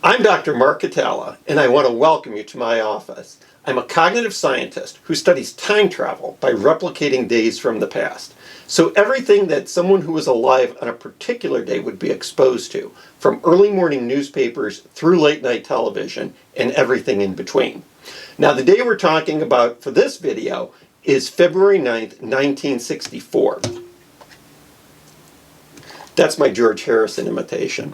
I'm Dr. Mark Hatala, and I want to welcome you to my office. I'm a cognitive scientist who studies time travel by replicating days from the past. So everything that someone who was alive on a particular day would be exposed to, from early morning newspapers through late night television and everything in between. Now, the day we're talking about for this video is February 9th, 1964. That's my George Harrison imitation.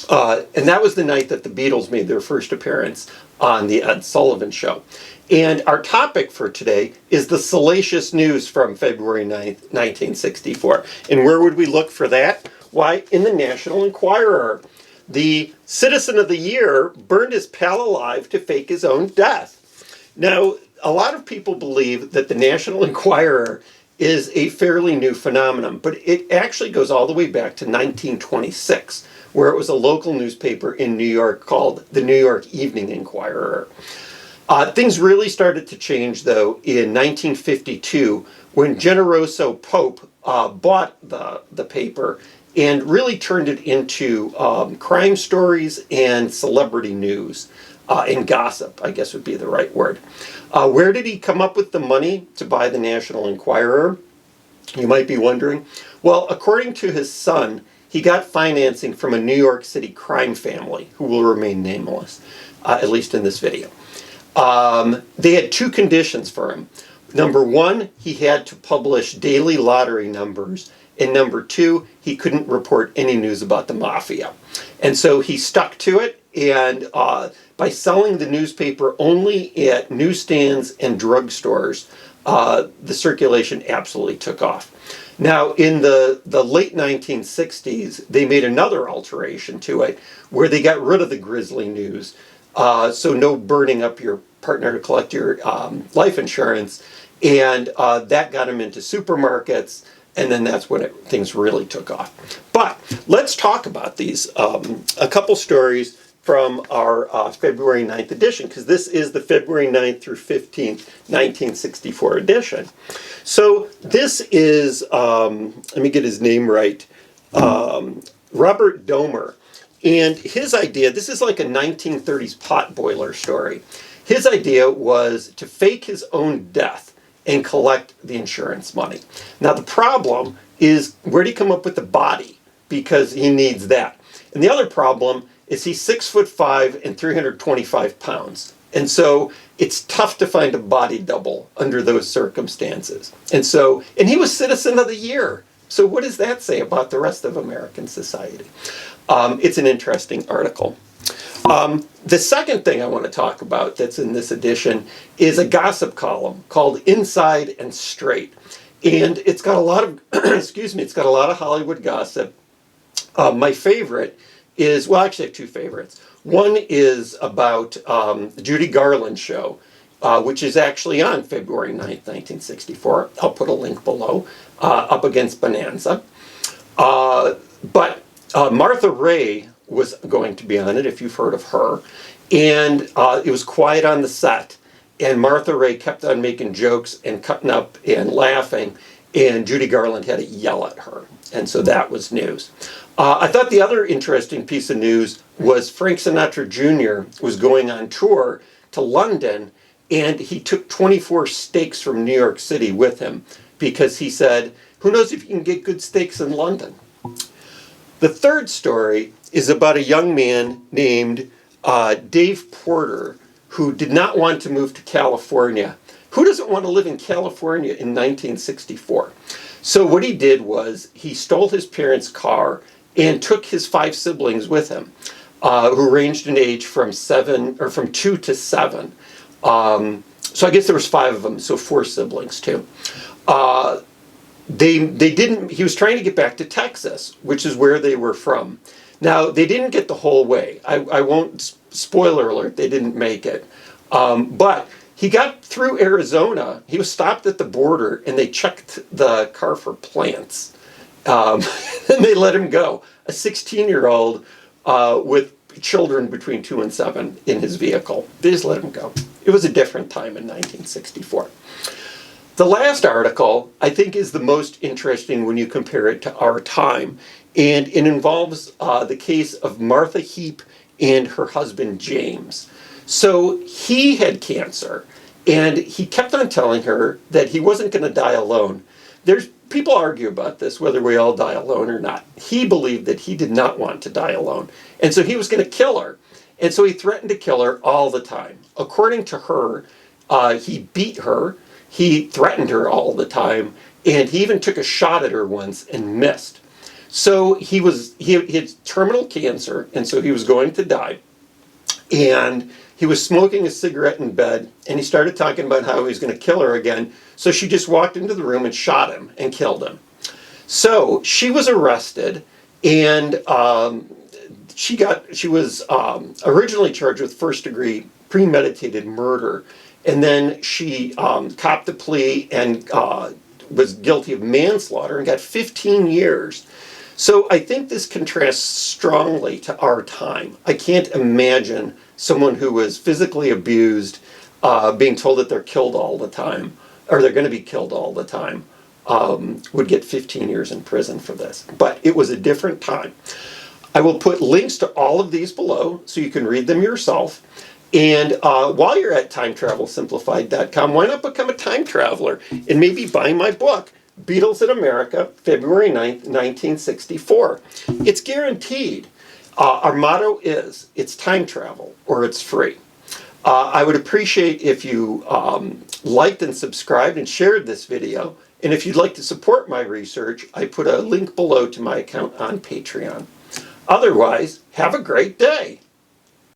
And that was the night that the Beatles made their first appearance on the Ed Sullivan Show. And our topic for today is the salacious news from February 9th, 1964. And where would we look for that? Why, in the National Enquirer. The Citizen of the Year burned his pal alive to fake his own death. Now, a lot of people believe that the National Enquirer is a fairly new phenomenon, but it actually goes all the way back to 1926, where it was a local newspaper in New York called the New York Evening Enquirer. Things really started to change, though, in 1952, when Generoso Pope bought the paper and really turned it into crime stories and celebrity news, and gossip, I guess would be the right word. Where did he come up with the money to buy the National Enquirer? You might be wondering. Well, according to his son, he got financing from a New York City crime family who will remain nameless, at least in this video. They had two conditions for him. Number one, he had to publish daily lottery numbers. And number two, he couldn't report any news about the mafia. And so he stuck to it, and by selling the newspaper only at newsstands and drugstores, the circulation absolutely took off. Now, in the late 1960s, they made another alteration to it, where they got rid of the grisly news. So no burning up your partner to collect your life insurance. And that got him into supermarkets. And then that's when things really took off. But let's talk about these. A couple stories from our February 9th edition, because this is the February 9th through 15th, 1964 edition. So this is, let me get his name right, Robert Domer. And his idea, this is like a 1930s pot boiler story. His idea was to fake his own death and collect the insurance money. Now the problem is, where do you come up with the body? Because he needs that. And the other problem is he's 6'5" and 325 pounds. And so it's tough to find a body double under those circumstances. And he was Citizen of the Year. So what does that say about the rest of American society? It's an interesting article. The second thing I want to talk about that's in this edition is a gossip column called Inside and Straight. And it's got a lot of, it's got a lot of Hollywood gossip. My favorite is, well, actually I have two favorites. One is about the Judy Garland show, which is actually on February 9th, 1964. I'll put a link below, up against Bonanza. But Martha Raye was going to be on it, if you've heard of her. And it was quiet on the set. And Martha Raye kept on making jokes and cutting up and laughing. And Judy Garland had to yell at her. And so that was news. I thought the other interesting piece of news was Frank Sinatra Jr. was going on tour to London. And he took 24 steaks from New York City with him, because he said, who knows if you can get good steaks in London? The third story is about a young man named Dave Porter, who did not want to move to California. Who doesn't want to live in California in 1964? So what he did was he stole his parents' car and took his 5 siblings with him, who ranged in age from 2 to 7. So I guess there was 5 of them, so 4 siblings too. He was trying to get back to Texas, which is where they were from. Now, they didn't get the whole way. I won't, spoiler alert, they didn't make it. But he got through Arizona. He was stopped at the border, and they checked the car for plants. And they let him go. A 16-year-old with children between 2 and 7 in his vehicle. They just let him go. It was a different time in 1964. The last article, I think, is the most interesting when you compare it to our time. And it involves the case of Martha Heap and her husband James. So he had cancer, and he kept on telling her that he wasn't going to die alone. There's people argue about this, whether we all die alone or not. He believed that he did not want to die alone, and so he was going to kill her. And so he threatened to kill her all the time. According to her, he beat her, he threatened her all the time, and he even took a shot at her once and missed. So he had terminal cancer, and so he was going to die. And he was smoking a cigarette in bed, and he started talking about how he was going to kill her again. So she just walked into the room and shot him and killed him. So she was arrested, and she was originally charged with first-degree premeditated murder, and then she copped a plea and was guilty of manslaughter and got 15 years. So I think this contrasts strongly to our time. I can't imagine someone who was physically abused being told that they're killed all the time, or they're going to be killed all the time, would get 15 years in prison for this. But it was a different time. I will put links to all of these below so you can read them yourself. And while you're at timetravelsimplified.com, why not become a time traveler and maybe buy my book, Beatles in America, February 9th, 1964. It's guaranteed. Our motto is, it's time travel or it's free. I would appreciate if you liked and subscribed and shared this video. And if you'd like to support my research, I put a link below to my account on Patreon. Otherwise, have a great day.